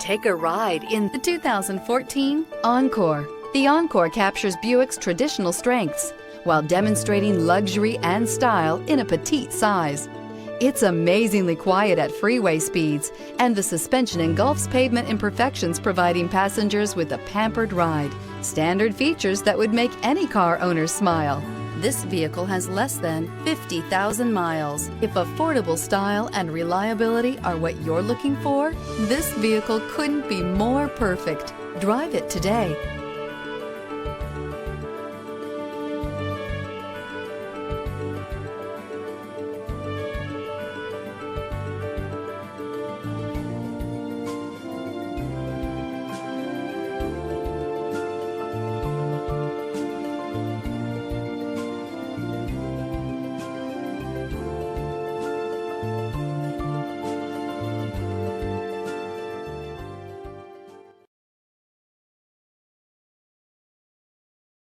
Take a ride in the 2014 Encore. The Encore captures Buick's traditional strengths while demonstrating luxury and style in a petite size. It's amazingly quiet at freeway speeds, and the suspension engulfs pavement imperfections, providing passengers with a pampered ride. Standard features that would make any car owner smile. This vehicle has less than 50,000 miles. If affordable style and reliability are what you're looking for, this vehicle couldn't be more perfect. Drive it today.